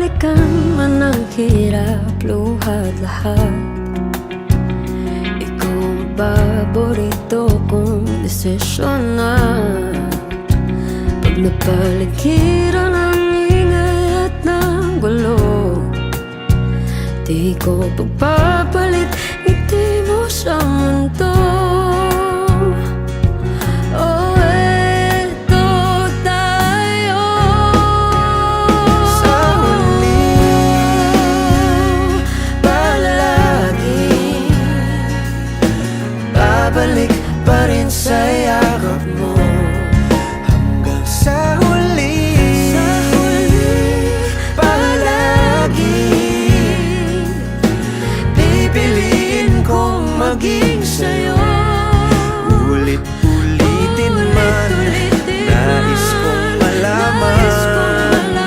balikan man ang hirap, luhat lahat. Ikaw ang paborito kong desisyon na. Pag napaligiran ang ingay at ng gulo, di ko pagpapalit ngiti mo sa mundo.